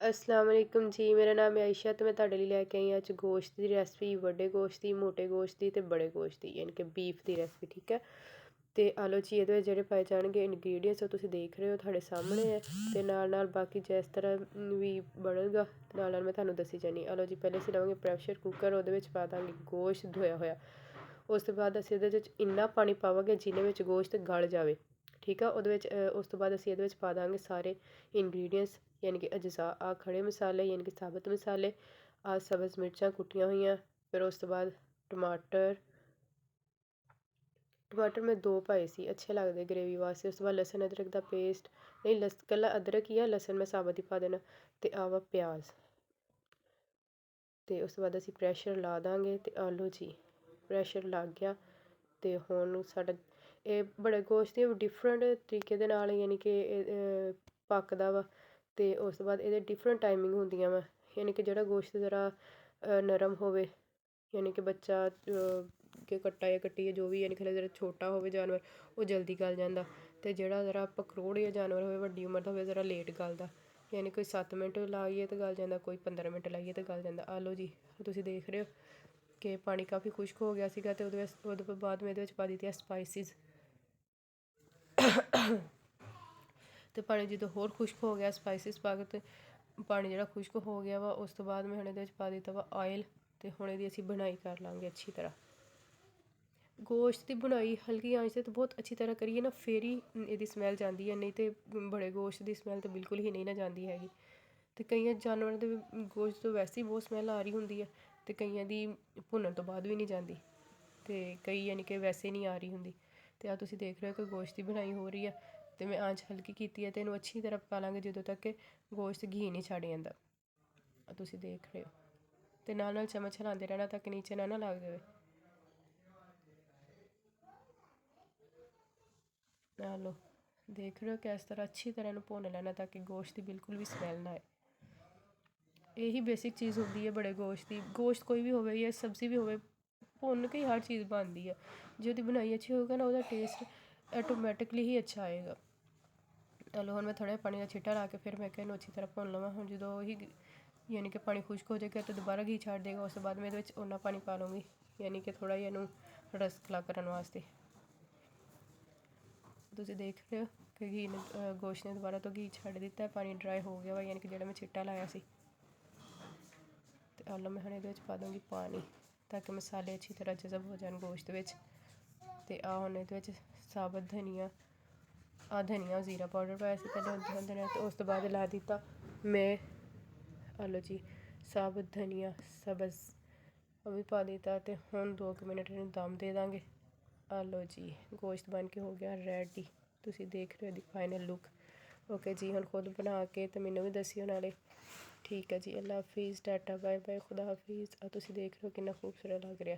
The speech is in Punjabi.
अस्सलाम वालेकुम जी। मेरा नाम है आयशा तो मैं ਤੁਹਾਡੇ ਲਈ ਲੈ ਕੇ ਆਈ ਅੱਜ ਗੋਸ਼ਤ ਦੀ ਰੈਸਪੀ। ਵੱਡੇ ਗੋਸ਼ਤ ਦੀ, ਮੋਟੇ ਗੋਸ਼ਤ ਦੀ ਤੇ ਬੜੇ ਗੋਸ਼ਤ ਦੀ, ਯਾਨੀ ਕਿ ਬੀਫ ਦੀ ਰੈਸਪੀ। ਠੀਕ ਹੈ। ਤੇ ਆਲੋ ਜੀ ਇਹਦੇ ਵਿੱਚ ਜਿਹੜੇ ਪਾਏ ਜਾਣਗੇ ਇਨਗਰੀਡੀਅੰਟਸ ਉਹ ਤੁਸੀਂ ਦੇਖ ਰਹੇ ਹੋ, ਤੁਹਾਡੇ ਸਾਹਮਣੇ ਹੈ। ਤੇ ਨਾਲ ਨਾਲ ਬਾਕੀ ਜਿਸ ਤਰ੍ਹਾਂ ਵੀ ਬਣੇਗਾ ਨਾਲ ਨਾਲ ਮੈਂ ਤੁਹਾਨੂੰ ਦੱਸੀ ਜਾਨੀ। ਆਲੋ ਜੀ ਪਹਿਲੇ ਅਸੀਂ ਲਵਾਂਗੇ ਪ੍ਰੈਸ਼ਰ ਕੁੱਕਰ, ਉਹਦੇ ਵਿੱਚ ਪਾ ਦਾਂਗੇ ਗੋਸ਼ਤ ਧੋਇਆ ਹੋਇਆ। ਉਸ ਤੋਂ ਬਾਅਦ ਅਸੀਂ ਇਹਦੇ ਵਿੱਚ ਇੰਨਾ ਪਾਣੀ ਪਾਵਾਂਗੇ ਜਿਹਦੇ ਵਿੱਚ ਗੋਸ਼ਤ ਗਲ ਜਾਵੇ। ਠੀਕ ਆ। ਉਹਦੇ ਵਿੱਚ ਉਸ ਤੋਂ ਬਾਅਦ ਅਸੀਂ ਇਹਦੇ ਵਿੱਚ ਪਾ ਦਾਂਗੇ ਸਾਰੇ ਇਨਗਰੀਡੀਅੰਟਸ, ਯਾਨੀ ਕਿ ਅਜਜ਼ਾ। ਆ ਖੜੇ ਮਸਾਲੇ ਯਾਨੀ ਕਿ ਸਾਬਤ ਮਸਾਲੇ, ਆ ਸਬਜ਼ ਮਿਰਚਾਂ ਕੁੱਟੀਆਂ ਹੋਈਆਂ। ਫਿਰ ਉਸ ਤੋਂ ਬਾਅਦ ਟਮਾਟਰ ਮੈਂ 2 ਪਾਏ ਸੀ, ਅੱਛੇ ਲੱਗਦੇ ਗ੍ਰੇਵੀ ਵਾਸਤੇ। ਉਸ ਤੋਂ ਬਾਅਦ ਲਸਣ ਅਦਰਕ ਦਾ ਪੇਸਟ, ਨਹੀਂ ਇਕੱਲਾ ਅਦਰਕ ਹੀ ਆ, ਲਸਣ ਮੈਂ ਸਾਬਤ ਹੀ ਪਾ ਦੇਣਾ। ਤੇ ਆਵਾ ਪਿਆਜ਼। ਤੇ ਉਸ ਤੋਂ ਬਾਅਦ ਅਸੀਂ ਪ੍ਰੈਸ਼ਰ ਲਾ ਦਾਂਗੇ। ਤੇ ਆਲੂ ਜੀ ਪ੍ਰੈਸ਼ਰ ਲੱਗ ਗਿਆ। ਤੇ ਹੁਣ ਸਾਡਾ ਇਹ ਬੜੇ ਗੋਸ਼ਤ ਦੀ ਡਿਫਰੈਂਟ ਤਰੀਕੇ ਦੇ ਨਾਲ ਯਾਨੀ ਕਿ ਪੱਕਦਾ ਵਾ। ਤੇ ਉਸ ਤੋਂ ਬਾਅਦ ਇਹਦੇ ਡਿਫਰੈਂਟ ਟਾਈਮਿੰਗ ਹੁੰਦੀਆਂ ਵਾ, ਯਾਨੀ ਕਿ ਜਿਹੜਾ ਗੋਸ਼ਤ ਜ਼ਰਾ ਨਰਮ ਹੋਵੇ, ਯਾਨੀ ਕਿ ਬੱਚਾ ਕਿ ਕੱਟਾ ਜਾਂ ਕੱਟੀ ਜੋ ਵੀ, ਯਾਨੀ ਕਿ ਜਿਹੜਾ ਛੋਟਾ ਹੋਵੇ ਜਾਨਵਰ ਉਹ ਜਲਦੀ ਗਲ ਜਾਂਦਾ। ਤੇ ਜਿਹੜਾ ਜ਼ਰਾ ਪਖਰੋੜ ਜਾਂ ਜਾਨਵਰ ਹੋਵੇ ਵੱਡੀ ਉਮਰ ਦਾ ਹੋਵੇ ਜ਼ਰਾ ਲੇਟ ਗਲਦਾ, ਯਾਨੀ ਕੋਈ 7 ਮਿੰਟ ਲਾਈਏ ਤਾਂ ਗਲ ਜਾਂਦਾ, ਕੋਈ 15 ਮਿੰਟ ਲਾਈਏ ਤਾਂ ਗਲ ਜਾਂਦਾ। ਆਲੋ ਜੀ ਤੁਸੀਂ ਦੇਖ ਰਹੇ ਹੋ ਕਿ ਪਾਣੀ ਕਾਫੀ ਖੁਸ਼ਕ ਹੋ ਗਿਆ ਸੀਗਾ। ਤੇ ਉਹਦੇ ਤੋਂ ਬਾਅਦ ਮੈਂ ਇਹਦੇ ਵਿੱਚ ਪਾ ਦਿੱਤੀਆਂ ਸਪਾਈਸਿਸ। ਤੇ ਪਾਣੀ ਜਦੋਂ ਹੋਰ ਖੁਸ਼ਕ ਹੋ ਗਿਆ ਸਪਾਈਸਿਸ ਪਾ ਕੇ, ਤੇ ਪਾਣੀ ਜਿਹੜਾ ਖੁਸ਼ਕ ਹੋ ਗਿਆ ਵਾ, ਉਸ ਤੋਂ ਬਾਅਦ ਮੈਂ ਹੁਣ ਇਹਦੇ ਵਿੱਚ ਪਾ ਦਿੱਤਾ ਵਾ ਆਇਲ। ਤੇ ਹੁਣ ਇਹਦੀ ਅਸੀਂ ਬਣਾਈ ਕਰ ਲਾਂਗੇ ਅੱਛੀ ਤਰ੍ਹਾਂ। ਗੋਸ਼ਤ ਦੀ ਬਣਾਈ ਹਲਕੀ ਆਂਚ 'ਤੇ ਬਹੁਤ ਅੱਛੀ ਤਰ੍ਹਾਂ ਕਰੀਏ ਨਾ, ਫਿਰ ਹੀ ਇਹਦੀ ਸਮੈਲ ਜਾਂਦੀ ਹੈ, ਨਹੀਂ ਤਾਂ ਬੜੇ ਗੋਸ਼ਤ ਦੀ ਸਮੈਲ ਤਾਂ ਬਿਲਕੁਲ ਹੀ ਨਹੀਂ ਨਾ ਜਾਂਦੀ ਹੈਗੀ। ਤੇ ਕਈਆਂ ਜਾਨਵਰਾਂ ਦੇ ਗੋਸ਼ਤ ਤੋਂ ਵੈਸੇ ਹੀ ਬਹੁਤ ਸਮੈਲ ਆ ਰਹੀ ਹੁੰਦੀ ਹੈ, ਤੇ ਕਈਆਂ ਦੀ ਭੁੰਨਣ ਤੋਂ ਬਾਅਦ ਵੀ ਨਹੀਂ ਜਾਂਦੀ, ਤੇ ਕਈ ਯਾਨੀ ਕਿ ਵੈਸੇ ਨਹੀਂ ਆ ਰਹੀ ਹੁੰਦੀ। ਤੇ ਆ ਤੁਸੀਂ ਦੇਖ ਰਹੇ ਹੋ ਕਿ ਗੋਸ਼ਤ ਦੀ ਬਣਾਈ ਹੋ ਰਹੀ ਹੈ। ਤੇ ਮੈਂ ਆਂਚ ਹਲਕੀ ਕੀਤੀ ਹੈ, ਤੇ ਇਹਨੂੰ ਅੱਛੀ ਤਰ੍ਹਾਂ ਪਕਾ ਲਾਂਗੇ ਜਦੋਂ ਤੱਕ ਕਿ ਗੋਸ਼ਤ ਘੀ ਨਹੀਂ ਛੱਡ ਜਾਂਦਾ। ਤੁਸੀਂ ਦੇਖ ਰਹੇ ਹੋ। ਤੇ ਨਾਲ ਨਾਲ ਚਮਚ ਹਿਲਾਉਂਦੇ ਰਹਿਣਾ ਤਾਂ ਕਿ ਨੀਚੇ ਨਾ ਲੱਗ ਜਾਵੇ। ਲਓ ਦੇਖ ਰਹੇ ਹੋ ਕਿ ਇਸ ਤਰ੍ਹਾਂ ਅੱਛੀ ਤਰ੍ਹਾਂ ਇਹਨੂੰ ਭੁੰਨ ਲੈਣਾ ਤਾਂ ਕਿ ਗੋਸ਼ਤ ਦੀ ਬਿਲਕੁਲ ਵੀ ਸਮੈਲ ਨਾ ਆਏ। ਇਹੀ ਬੇਸਿਕ ਚੀਜ਼ ਹੁੰਦੀ ਹੈ ਬੜੇ ਗੋਸ਼ਤ ਦੀ। ਗੋਸ਼ਤ ਕੋਈ ਵੀ ਹੋਵੇ ਜਾਂ ਸਬਜ਼ੀ ਵੀ ਹੋਵੇ, ਭੁੰਨ ਕੇ ਹੀ ਹਰ ਚੀਜ਼ ਬਣਦੀ ਹੈ। ਜੇ ਉਹਦੀ ਬਣਾਈ ਅੱਛੀ ਹੋਵੇਗਾ ਨਾ, ਉਹਦਾ ਟੇਸਟ ਆਟੋਮੈਟਿਕਲੀ ਹੀ ਅੱਛਾ ਆਏਗਾ। ਚਲੋ ਹੁਣ ਮੈਂ ਥੋੜ੍ਹਾ ਜਿਹਾ ਪਾਣੀ ਦਾ ਛਿੱਟਾ ਲਾ ਕੇ ਫਿਰ ਮੈਂ ਕਿਹਾ ਇਹਨੂੰ ਅੱਛੀ ਤਰ੍ਹਾਂ ਭੁੰਨ ਲਵਾਂ। ਹੁਣ ਜਦੋਂ ਉਹੀ ਯਾਨੀ ਕਿ ਪਾਣੀ ਖੁਸ਼ਕ ਹੋ ਜਾਏਗਾ ਤਾਂ ਦੁਬਾਰਾ ਘੀ ਛੱਡ ਦੇਗਾ। ਉਸ ਤੋਂ ਬਾਅਦ ਮੈਂ ਇਹਦੇ ਵਿੱਚ ਓਨਾ ਪਾਣੀ ਪਾ ਲੂੰਗੀ, ਯਾਨੀ ਕਿ ਥੋੜ੍ਹਾ ਜਿਹਾ ਇਹਨੂੰ ਰਸਕਲਾ ਕਰਨ ਵਾਸਤੇ। ਤੁਸੀਂ ਦੇਖ ਰਹੇ ਹੋ ਕਿ ਘੀ ਨੇ ਗੋਸ਼ਤ ਨੇ ਦੁਬਾਰਾ ਤੋਂ ਘੀ ਛੱਡ ਦਿੱਤਾ, ਪਾਣੀ ਡਰਾਈ ਹੋ ਗਿਆ ਵਾ, ਯਾਨੀ ਕਿ ਜਿਹੜਾ ਮੈਂ ਛਿੱਟਾ ਲਾਇਆ ਸੀ। ਤੇ ਆਲੂ ਮੈਂ ਹੁਣ ਇਹਦੇ ਵਿੱਚ ਪਾ ਦੂੰਗੀ ਪਾਣੀ ਤਾਂ ਕਿ ਮਸਾਲੇ ਅੱਛੀ ਤਰ੍ਹਾਂ ਜਜ਼ਬ ਹੋ ਜਾਣ ਗੋਸ਼ਤ ਵਿੱਚ। ਤੇ ਆ ਹੁਣ ਇਹਦੇ ਵਿੱਚ ਸਾਬਤ ਧਨੀਆ, ਧਨੀਆ ਜ਼ੀਰਾ ਪਾਊਡਰ ਪਾਇਆ ਸੀ ਪਹਿਲਾਂ ਧਨੀਆ, ਤੇ ਉਸ ਤੋਂ ਬਾਅਦ ਲਾ ਦਿੱਤਾ ਮੈਂ ਆਲੂ ਜੀ ਸਾਬਤ ਧਨੀਆ ਸਬਜ਼, ਉਹ ਵੀ ਪਾ ਦਿੱਤਾ। ਤੇ ਹੁਣ 2 ਮਿੰਟ ਇਹਨੂੰ ਦਮ ਦੇ ਦਾਂਗੇ। ਆਲੋ ਜੀ ਗੋਸ਼ਤ ਬਣ ਕੇ ਹੋ ਗਿਆ ਰੈਡੀ। ਤੁਸੀਂ ਦੇਖ ਰਹੇ ਹੋ ਦੀ ਫਾਈਨਲ ਲੁੱਕ। ਓਕੇ ਜੀ, ਹੁਣ ਖੁਦ ਬਣਾ ਕੇ ਤੇ ਮੈਨੂੰ ਵੀ ਦੱਸਿਓ ਨਾਲੇ। ਠੀਕ ਹੈ ਜੀ, ਅੱਲਾ ਹਾਫਿਜ਼, ਟਾਟਾ ਬਾਏ ਬਾਏ, ਖੁਦਾ ਹਾਫਿਜ਼। ਆ ਤੁਸੀਂ ਦੇਖ ਰਹੇ ਹੋ ਕਿੰਨਾ ਖੂਬਸੂਰਤ ਲੱਗ ਰਿਹਾ।